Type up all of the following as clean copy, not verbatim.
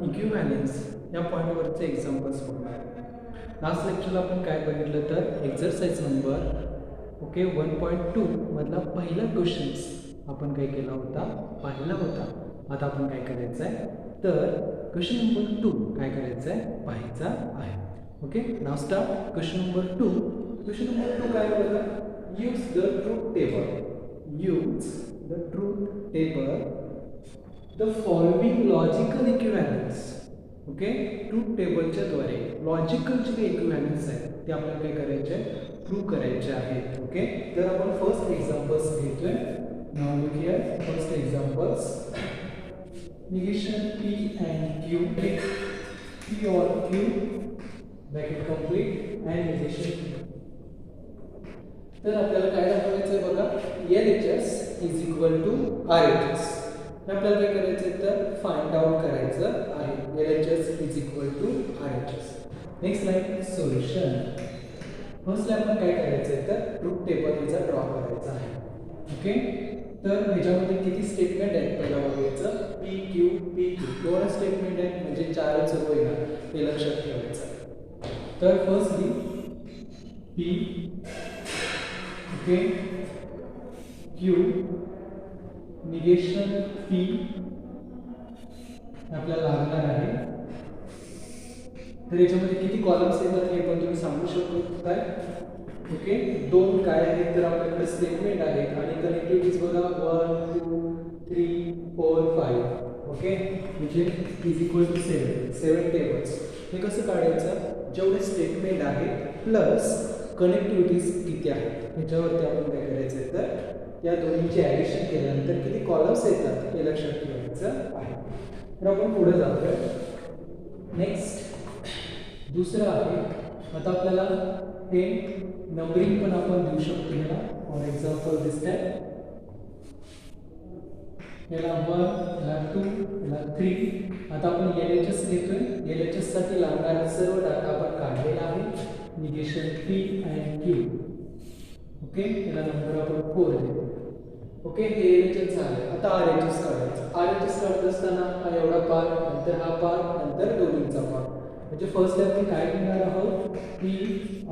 Equivalence या पॉईंटवरचे examples बघणार. Last लेक्चरला आपण काय बघितलं तर एक्झरसाइज नंबर 1.2 मधला पहिला क्वेश्चन्स आपण काय केला होता, पाहिला होता. आता आपण काय करायचं आहे तर क्वेश्चन नंबर 2 काय करायचं आहे पाहायचा आहे. Okay, now start. Question number 2. Question number 2 काय बघा, use the truth table. Use the truth table the following logical equivalence. Okay, truth टेबलच्या द्वारे लॉजिकलचे जे इक्विव्हॅलन्स आहेत ते आपल्याला काय करायचे आहे, प्रूव्ह करायचे आहेत. ओके, तर आपण फर्स्ट एक्झाम्पल्स घेतोय. Now look here, first examples. negation P and Q, P or Q, bracket complete, and negation P. तर आपल्याला काय दाखवायचं आहे बघा, LHS is equal to RHS. आपल्याला काय करायचं आहे तर फाइंड आउट करायचं आहे. LHS is equal to RHS. Next line solution. First line आपण काय करायचं आहे तर ट्रूथ टेबल याचा ड्रॉ करायचा आहे. ओके, तर ह्याच्यामध्ये किती स्टेटमेंट आहेत पहिला बघायचं. पी क्यू पी क्यू दोन स्टेटमेंट आहेत म्हणजे 4च रो आहे ना, हे लक्षात ठेवायचं. तर firstly P, okay, Q negation P आपल्याला लागणार आहे. तर याच्यामध्ये किती कॉलम्स येतात हे पण तुम्ही सांगू शकतो काय. ओके, दोन काय आहेत तर आपल्याकडे स्टेटमेंट आहेत आणि कनेक्टिव्हिटीज बघा 1 2 3 4 5. ओके, म्हणजे इज इक्वल टू 7 टेबल्स. हे कसं काढायचं, जेवढे स्टेटमेंट आहेत प्लस कनेक्टिव्हिटीज किती आहेत ह्याच्यावरती आपण काय करायचं आहे तर या दोन्हीचे ॲडिशन केल्यानंतर किती कॉलम्स येतात हे लक्षात ठेवायचं आहे. तर आपण पुढे जातोय. नेक्स्ट दुसरं आहे. आता आपल्याला हे नंबरिंग पण आपण देऊ शकतो ह्याला. फॉर एक्झाम्पल दिस टाइप याला 1 याला 2 याला 3. आता आपण LHS घेतोय. LHS साठी लागणारा सर्व डाटा आपण काढलेला आहे. Negation P and Q. Okay, याला नंबर आपण 4 देतो. ओके, हे LHS झाले. आता RHS काढायचं. RHS काढत असताना हा एवढा पार्ट, नंतर हा पार्ट, नंतर दोन्हीचा पार्ट. म्हणजे फर्स्ट आपण काय घेणार आहोत, P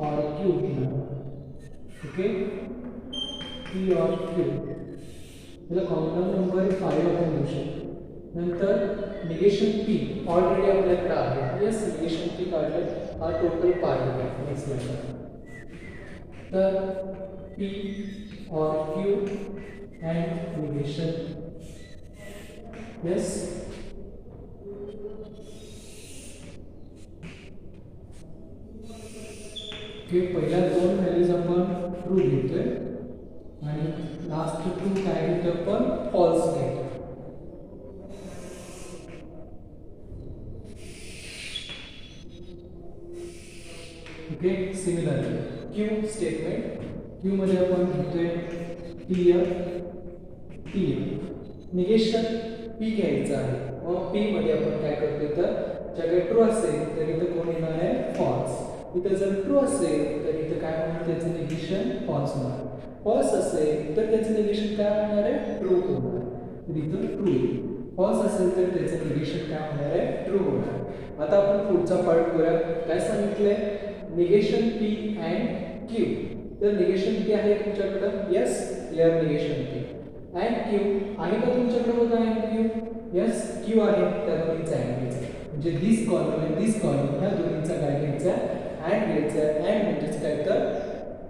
or Q घेणार. ओके, P or Q याला कॉमन नंबर 5 आपण घेऊ शकतो. नंतर निगेशन P ऑलरेडी आपल्याकडे आहे. यस, निगेशन P काढले. हा टोटल पार्ट आहे. Next line. तर P or Q and negation. Yes, okay, पहिल्या दोन व्हॅल्यूज आपण ट्रू घेतोय आणि लास्ट ट्रू काय घेतो आपण फॉल्स घेतो. Okay, similarly Q statement. Q मध्ये आपण घेतोय निगेशन पी घ्यायचं आहे. मग पी मध्ये आपण काय करतोय तर ज्याकडे ट्रू असेल तर इथं कोण येणार आहे फॉल्स. इथं जर ट्रू असेल तर इथं काय होणार, त्याचं निगेशन फॉल्स होणार. फॉल्स असेल तर त्याचं निगेशन काय होणार आहे, ट्रू होणार. तर इथं ट्रू. फॉल्स असेल तर त्याचं निगेशन काय होणार आहे, ट्रू होणार. आता आपण पुढचा पार्ट करूया. काय सांगितलंय, निगेशन पी अँड क्यू. तर निगेशन किती आहे तुमच्याकडं, yes, clear negation P. And Q आहे का तुमच्याकडे बघा, अँड क्यू, यस, क्यू आहे. त्या दोन्हीचा अँड घ्यायचा म्हणजे दिस कॉलम आणि दिस कॉलम ह्या दोन्हीचा काय घ्यायचा, अँड घ्यायचा. अँड म्हणजेच काय तर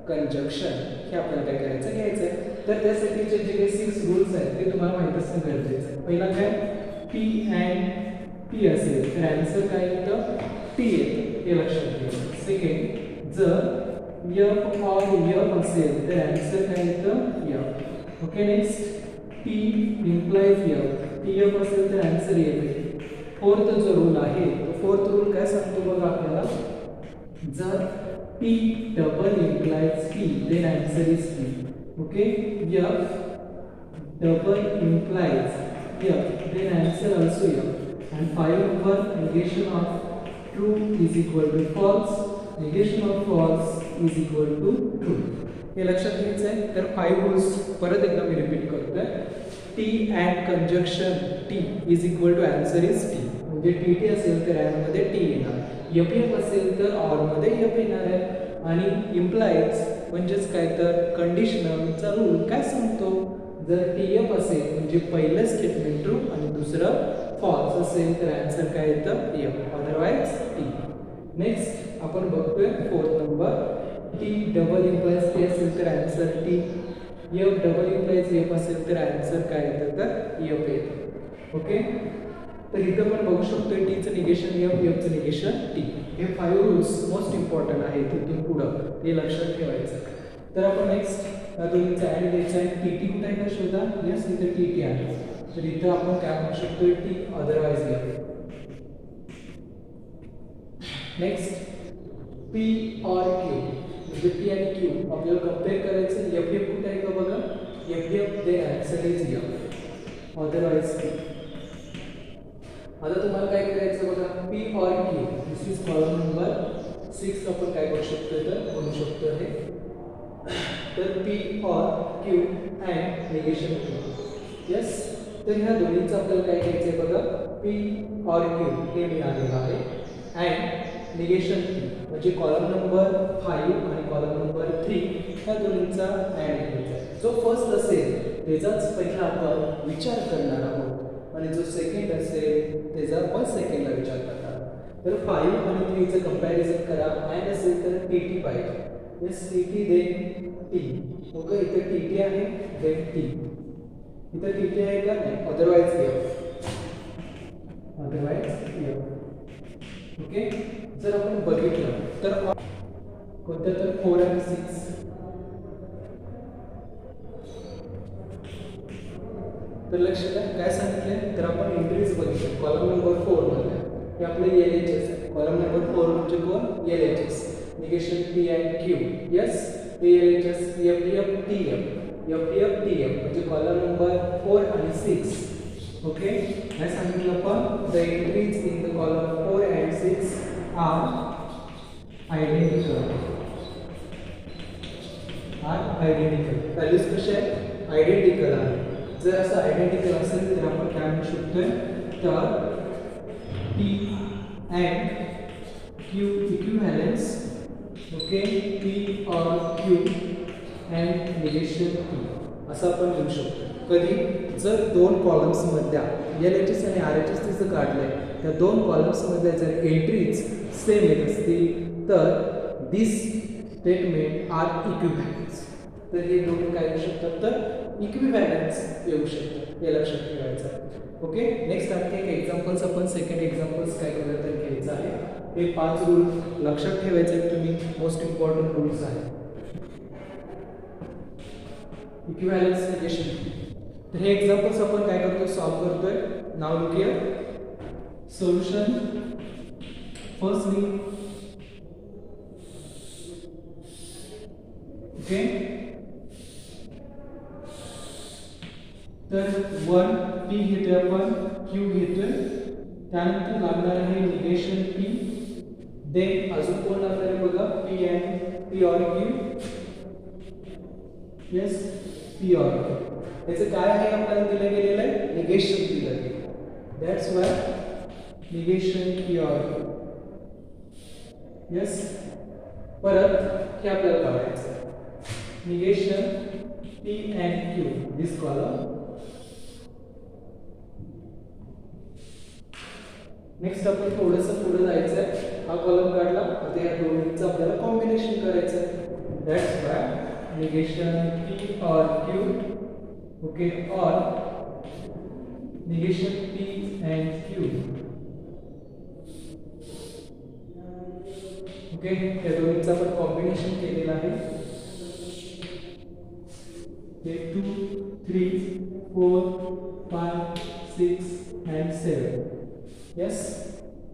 कंजक्शन. हे आपल्याला काय करायचं, घ्यायचं आहे. तर त्यासाठीचे जे काही 6 रूल्स आहेत ते तुम्हाला माहित असणं गरजेचं आहे. पहिला काय, पी अँड पी असेल तर आन्सर काय येतं, टी येतं. हे लक्षात घ्यायचं. सेकंड, जर F or F असेल तर आन्सर काय येतं, F. Okay, next, P implies F. P F असेल तर आन्सर येते. फोर्थ जो रूल आहे तो फोर्थ रूल काय सांगतो बघा आपल्याला, जर P double implies P then answer is P. Okay, F double implies F then answer also F. And 5 for negation of true is equal to false. Negation of false is equal to true. हे लक्षात घ्यायचं आहे. तर 5 rules परत एकदा मी repeat करतोय. T and conjunction T is equal to answer is T. म्हणजे T असेल तर ॲडमध्ये टी येणार, एफ असेल तर ऑरमध्ये एफ येणार आहे. आणि इम्प्लाइज म्हणजेच काय तर कंडिशनलचा रूल काय सांगतो, जर टी एफ असेल म्हणजे पहिलं स्टेटमेंट ट्रू आणि दुसरं फॉल्स असेल तर आन्सर काय येतं एफ, अदरवाइज टी. नेक्स्ट आपण बघतोय 4th number, T double implies T असेल तर answer T, F double implies F असेल तर आन्सर काय येतं तर एफ येतं. ओके, तर इथं पण बघू शकतो टीचं निगेशन एफ, एफचं निगेशन टी. हे 5 रूल्स मोस्ट इम्पॉर्टंट आहेत इथून पुढं, हे लक्षात ठेवायचं. तर आपण नेक्स्ट दोन्हीचा ॲड द्यायचा आहे. टी टी कुठे आहे का शोधा. यस, इथं टी टी आहे. तर इथं आपण काय म्हणू शकतो T, otherwise F. Next P और क्यू, म्हणजे पी आणि क्यू आपल्याला कंपेअर करायचं. एफ एफ कुठे आहे का बघा, F F they answer is F, otherwise T. आता तुम्हाला काय करायचं बघा, पी और Q, this is column number 6. आपण काय करू शकतो तर म्हणू शकतो हे, तर पी और Q and negation Q. Yes, तर ह्या दोन्हीचं आपल्याला काय घ्यायचं आहे बघा, पी और क्यू हे मिळालेलं आहे अँड निगेशन क्यू म्हणजे कॉलम नंबर 5 आणि कॉलम नंबर 3 ह्या दोन्हींचा ॲड घ्यायचा आहे. जो फर्स्ट असेल त्याचाच पहिला आपण विचार करणार आहोत आणि जो सेकंड असेल त्याचा आपण सेकंडला विचार करणार. तर 5 आणि 3चं कंपॅरिझन करा. अँड असेल तर टी टी पाहिजे. Yes, T T then T. Okay, इथं टी टी आहे देन टी, इथं टी टी आहे का नाही, otherwise F, otherwise F. Okay, जर आपण बघितलं तर कोणत्या तर 4 आणि 6, तर लक्ष द्या काय सांगितलं, तर आपण एंट्रीज बघितल्या कॉलम नंबर 4 मध्ये, हे आपले एलएचएस आहे. कॉलम नंबर 4 म्हणजे कोण, LHS, negation P and Q. Yes, LHS F F T F, F F T F म्हणजे कॉलम नंबर 4 आणि 6. ओके, काय सांगितलं आपण, the entries in the column 4 and 6 are identical. Values कशा आहेत, आयडेंटिकल आहे. जर असं आयडेंटिकल असेल तर आपण काय म्हणू शकतोय, तर P and Q equivalence. Okay, P और क्यू अँड निगेशन क्यू असं आपण लिहू शकतो. कधी, जर दोन कॉलम्समधल्या एलएचएस आणि आरएचएस जर काढले, त्या दोन कॉलम्समधल्या जर एंट्रीज सेम येत असतील तर दिस स्टेटमेंट आर इक्विव्हॅलन्स. तर हे दोन काय येऊ शकतात, तर इक्विव्हॅलन्स येऊ शकतात, हे लक्षात ठेवायचं. ओके, नेक्स्ट आणखी एक एक्झाम्पल्स आपण सेकंड एक्झाम्पल्स काय करायचं तर घ्यायचं आहे. हे 5 रूल लक्षात ठेवायचे आहेत तुम्ही, मोस्ट इम्पॉर्टंट रूल्स आहेत. Equivalence negation. तर हे एक्झाम्पल्स आपण काय करतो, सॉल्व करतोय. Now look here, solution. Firstly, okay, तर 1 पी घेतोय आपण, क्यू घेतोय, त्यानंतर लागणार आहे निगेशन पी, देन अजून कोण लागणार आहे बघा, पी अँड पी और क्यू. यस, पी और क्यू. याचं काय आहे आपल्याला दिलं गेलेलं आहे, निगेशन दिलं गेलं. दॅट्स वाय निगेशन पी और क्यू. यस, परत हे आपल्याला काढायचं negation P and Q, this column. Next आपण थोडंसं पुढे जायचं आहे. हा कॉलम काढला, आता या दोन्हीचं आपल्याला कॉम्बिनेशन करायचं आहे. दॅट्स वाय निगेशन पी और क्यू. ओके, और negation P and Q. Okay, त्या दोन्हीचं आपण कॉम्बिनेशन केलेलं आहे. 2, 3, 4, 5, 6 and 7. यस,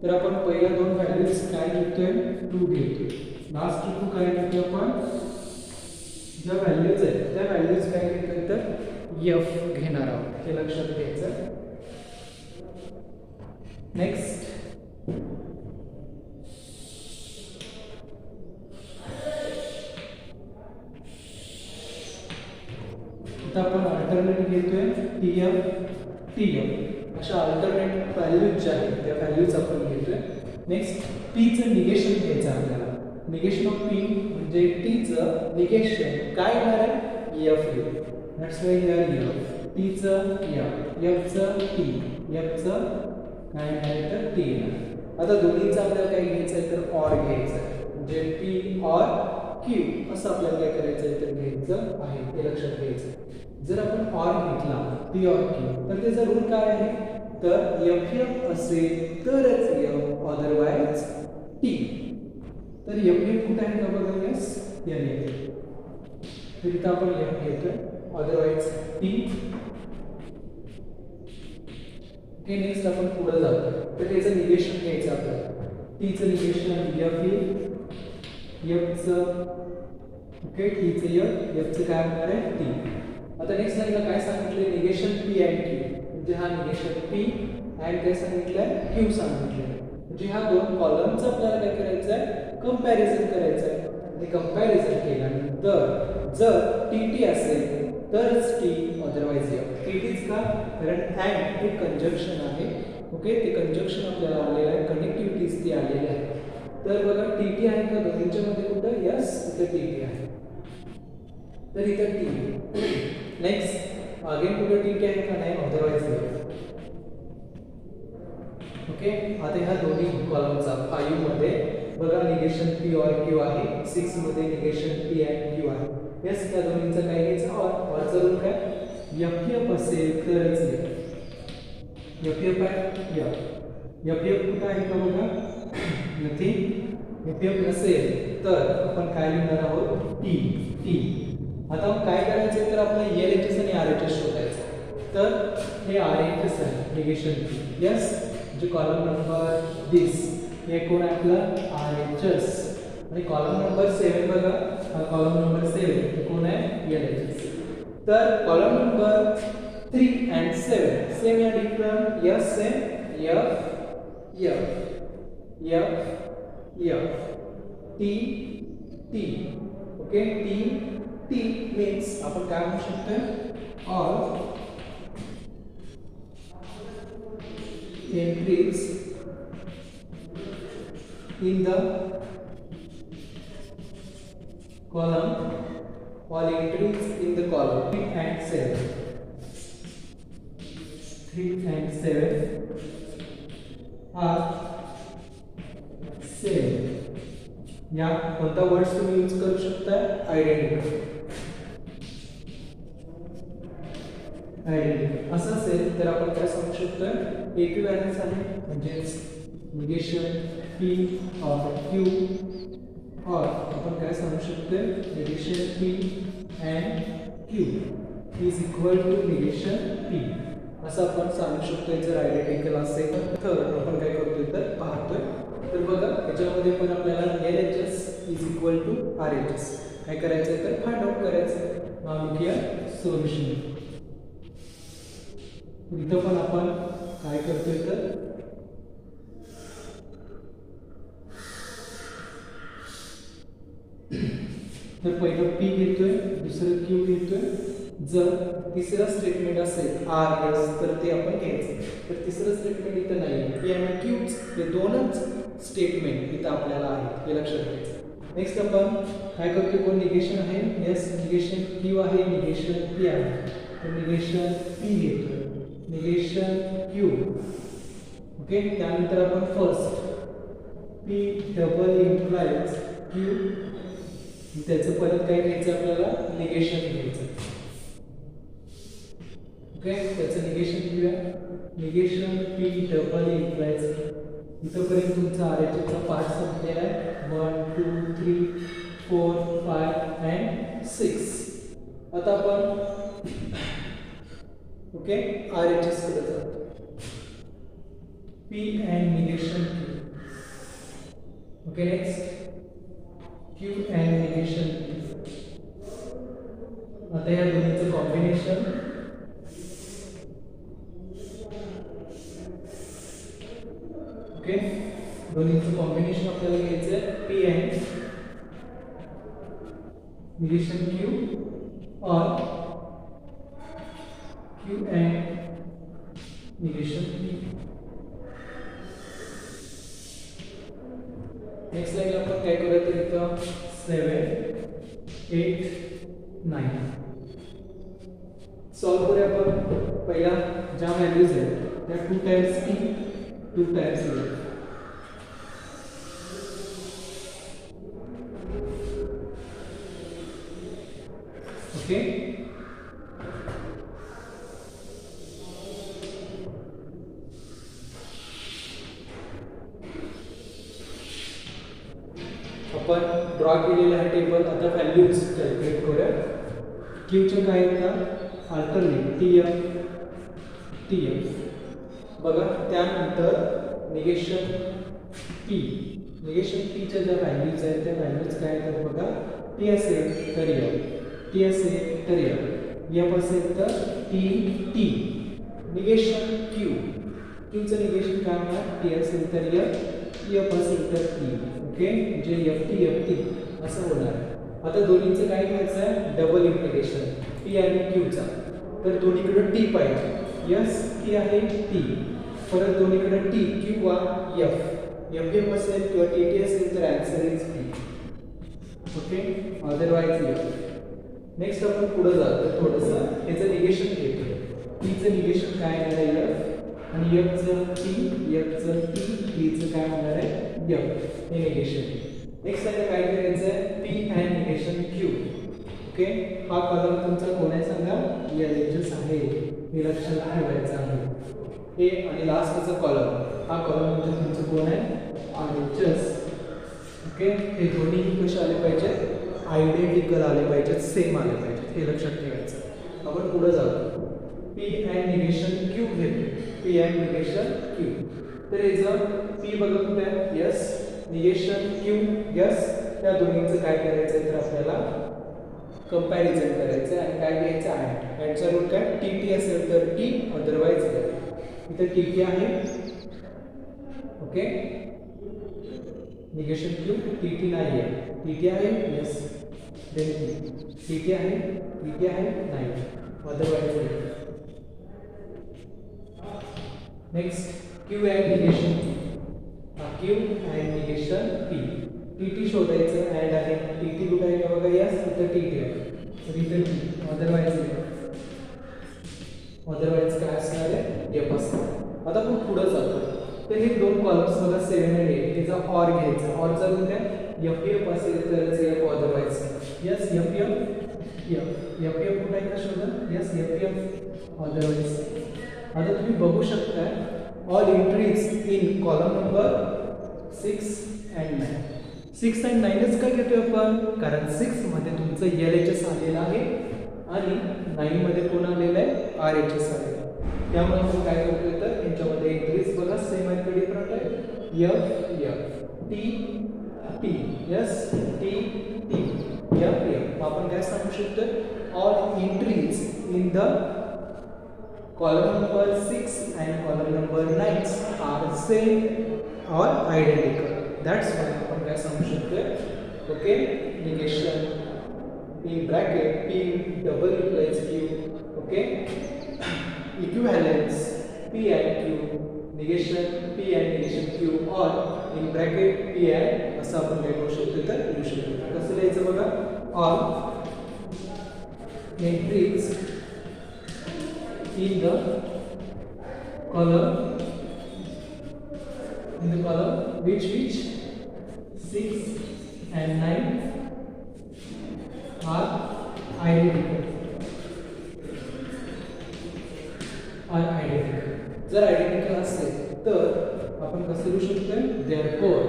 तर आपण पहिल्या दोन व्हॅल्यूज काय घेतोय, 2 घेतोय. लास्ट 2 काय घेतोय आपण, ज्या व्हॅल्यूज आहेत त्या व्हॅल्यूज काय घेतोय तर एफ घेणार आहोत, हे लक्षात घ्यायचं. नेक्स्ट, आता आपण अल्टरनेट घेतोय टी एफ टी एफ. अशा अल्टरनेट व्हॅल्यूज ज्या आहेत त्या व्हॅल्यूज आपण घेतोय. नेक्स्ट पीचं निगेशन घ्यायचं आपल्याला. निगेशन ऑफ पी म्हणजे टीचं निगेशन काय येणार आहे, एफ येईल. दॅट्स वाय हिअर एफ, टीचं एफ, एफचं टी, एफचं काय आहे तर टी येणार. आता दोन्हीचं आपल्याला काय घ्यायचं आहे तर ऑर घ्यायचं आहे, म्हणजे पी ऑर क्यू असं आपल्याला काय करायचं आहे तर घ्यायचं आहे, हे लक्षात घ्यायचं. जर आपण ऑर घेतला पी ऑर क्यू तर त्याचा रूल काय आहे तर एफ एफ असेल तरच एफ, अदरवाइज टी. तर एफ एफ कुठे आहे का बघा, यस या येते, तर इथं आपण एफ घेतोय, अदरवाइज टी. ओके, नेक्स्ट आपण पुढे जातो. तर त्याचं निगेशन घ्यायचं आपल्याला. टीचं निगेशन एफ एफचं, ओके, टीचं एफ, एफचं काय होणार आहे टी. आता नेक्स्ट लाईनला काय सांगितलं, निगेशन पी अँड क्यू, म्हणजे हा निगेशन पी अँड काय सांगितलंय क्यू सांगितलंय. म्हणजे ह्या दोन कॉलमचं आपल्याला काय करायचं आहे, कंपॅरिझन करायचं आहे. आणि कंपॅरिझन केल्यानंतर जर टी टी असेल तरच टी, अदरवाइज एफ. टी टीच का, कारण अँड हे कंजक्शन आहे. ओके, ते कंजक्शन आपल्याला आलेलं आहे, कनेक्टिव्हिटीज ती आलेली आहे. तर बघा टी टी आहे का दोन्हीच्या मध्ये कुठं, यस इथं टी टी आहे, तर इथं टी. नेक्स्ट अगेन कुठं टी टी आहे का नाही, अदरवाइज एफ. ओके, आता ह्या दोन्ही कॉलमचा 5 मध्ये बघा निगेशन पी ऑर क्यू आहे, 6 मध्ये निगेशन पी अँड क्यू आहे. यस, त्या दोन्हींचं काय घ्यायचं, ऑरचं रूल काय, एफ एफ असेल तरच एफ. एफ एफ आहे एफ एफ कुठं आहे का बघा, नथिंग. एफ एफ नसेल तर आपण काय लिहिणार आहोत, टी टी. आता काय करायचं तर आपल्याला एल एच एस आणि आर एच एस शोधायचं. तर हे आर एच एस आहे निगेशन पी, यस, म्हणजे कॉलम नंबर दिस हे कोण आहे आपलं आर एच एस. आणि कॉलम नंबर 7 बघा, हा कॉलम नंबर 7 हे कोण आहे, एल एच एस. तर कॉलम नंबर 3 and 7 सेम या different, yes same, F F F F T T. Okay, T T means आपण काय म्हणू शकतो, all entries in the column, all entries in the column 3 and 7, 3 and 7 are same. या कोणता words तुम्ही use करू शकता, आयडेंटिकल. आयडेंटिकल असं असेल तर आपण काय सांगू शकतो, इक्विव्हॅलन्स आहे, म्हणजे निगेशन पी ऑर क्यू, और आपण काय सांगू शकतो, negation P and Q is equal to negation P असं आपण सांगू शकतो. जर आयडेंटिकल असेल तर आपण काय करतोय तर पाहतोय. तर बघा याच्यामध्ये पण आपल्याला L H S is equal to R H S काय करायचं तर फाइंड आउट करायचं. बघूया सोल्युशन. इथं पण आपण काय करतोय तर पहिलं पी घेतोय, दुसरं क्यू घेतोय. जर तिसरं स्टेटमेंट असेल आर एस तर ते आपण घ्यायचं. तर तिसरं स्टेटमेंट इथं नाही, पी आणि क्यूच हे दोनच स्टेटमेंट इथं आपल्याला आहेत, हे लक्षात घ्यायचं. नेक्स्ट आपण काय करतोय, कोण निगेशन आहे, यस निगेशन क्यू आहे, निगेशन पी आहे. तर निगेशन पी घेतोय, निगेशन क्यू. ओके, त्यानंतर आपण first P double implies Q, त्याचं परत काय घ्यायचं आपल्याला, निगेशन घ्यायचं. ओके, त्याचं निगेशन घेऊया, निगेशन पी डबल इम्प्लाइज. इथंपर्यंत तुमचा आर एच एसचा पार्ट संपलेला आहे. 1 2 3 4 5 अँड 6. आता आपण ओके आर एच एस कडे जातो. P and negation Q. Okay, next Q and negation. आता या दोन्हीचं कॉम्बिनेशन. ओके, दोन्हीचं कॉम्बिनेशन आपल्याला घ्यायचं आहे, P and negation Q or Q and negation P. Next लाईनला आपण काय करूया तर इथं 7 8 9 सॉल्व करूया. आपण पहिला ज्या व्हॅल्यूज आहेत त्या 2 times p 2 times f. Okay, आपण ड्रॉ केलेला हा टेबल. आता व्हॅल्यूज कॅल्क्युलेट करूया. क्यूच्या काय आहेत अल्टरनेट टीएफ बघा. त्यानंतर निगेशन पी. निगेशन पीच्या ज्या व्हॅल्यूज आहेत त्या व्हॅल्यूज काय आहेत बघा. टी असेल तर टी असेल तर एफ असेल तर टी. Negation Q. क्यूचं निगेशन काय होणार टी असेल तर एफ असेल तर टी. ओके, जे एफ टी असं होणार. आता दोन्हीचं काय घ्यायचं आहे डबल इंटिग्रेशन पी आणि क्यूचा. तर दोन्हीकडे टी पाहिजे. यस टी आहे टी. परत दोन्हीकडे टी किंवा एफ असेल किंवा टी असेल तर answer is T. Okay, otherwise F. Next आपण पुढे जातो. थोडंसं ह्याचं निगेशन घेतो. टीचं निगेशन काय येणार आहे एफ आणि एफचं टी टीचं काय होणार आहे एफ. हे निगेशन. नेक्स्ट आहे काय करायचं आहे P and negation Q. Okay, हा कॉलम तुमचा कोण आहे सांगा एलएचएस आहे. हे लक्षात ठेवायचं आहे. हे आणि लास्टचा कॉलम हा कॉलम म्हणजे तुमचं कोण आहे आरएचएस. ओके, हे दोन्ही कसे आले पाहिजेत आयडेंटिकल आले पाहिजेत, सेम आले पाहिजेत. हे लक्षात ठेवायचं. आपण पुढे जातो. पी अँड निगेशन क्यू घेतो. P and negation Q. तर याचं पी बघा कुठे आहे यस. Negation Q yes. त्या दोन्हीचं काय करायचं तर आपल्याला कंपॅरिझन करायचं आणि काय घ्यायचं आहे यांचा रूट काय टी असेल तर टी अदरवाइज इथे टी आहे. ओके, निगेशन क्यू टी नाही आहे. टी आहे यस देन टी आहे नाही otherwise. Next Q and negation Q and negation P. T शोधायचं अँड आहे. टी कुठे आहे का बघा यस इथं टी आहे. इथं टी अदरवाइज काय असणार आहे एफ असणार. आता आपण पुढे जातो. तर हे दोन कॉलम्स बघा 7 आणि 8 याचा ऑर घ्यायचा. ऑर जर काय एफ असेल तरच एफ अदरवाइज यस एफ कुठे आहे का शोधा यस एफ अदरवाइज. आता तुम्ही बघू शकता all entries in column number 6 and 9. 6 and 9च काय घेतोय आपण कारण 6 मध्ये तुमचं एलएचएस आलेलं आहे आणि 9 मध्ये कोण आलेलं आहे आरएचएस आलेलं आहे. त्यामुळे आपण काय करतोय तर यांच्यामध्ये एंट्रीज बघा सेम आहेत का डिफरंट आहे. F T yes T F. आपण काय सांगू शकतो all entries in the column number 6 and column number 9 are same or identical. That's why आपण काय सांगू शकतो okay negation in bracket p double implies q. Okay, equivalence p and q, negation p and negation q or in bracket p and असं आपण काय करू शकतो तर लिहू शकतो. कसं लिहायचं बघा all entries in the column which 6 and 9 are identical. जर आयडेंटिकल असेल तर आपण कसं लिहू शकतो therefore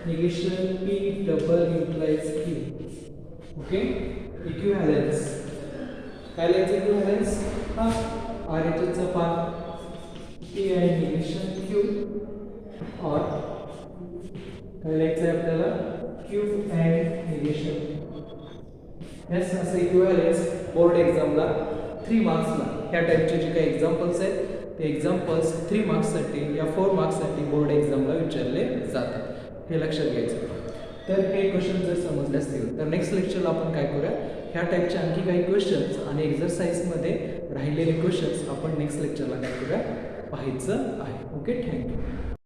negation p double implies q. Okay, equivalence काय लिहायचं इक्विव्हॅलन्स हा RHS चा पार्ट p आणि निगेशन q और काय लिहायचं आहे आपल्याला q and निगेशन. यस, असं इक्विव्हॅलन्स बोर्ड एक्झामला 3 मार्क्सला ह्या टाइपचे जे काही एक्झाम्पल्स आहेत ते एक्झाम्पल्स 3 मार्क्ससाठी या 4 मार्क्ससाठी बोर्ड एक्झामला विचारले जातात. हे लक्षात घ्यायचं. तर हे क्वेश्चन जर समजले असतील तर नेक्स्ट लेक्चरला आपण काय करूया ह्या टाइपचे आणखी काही क्वेश्चन्स आणि एक्झरसाइजमध्ये राहिलेले क्वेश्चन्स आपण नेक्स्ट लेक्चरला काय करूया पाहायचं आहे. Okay, thank you.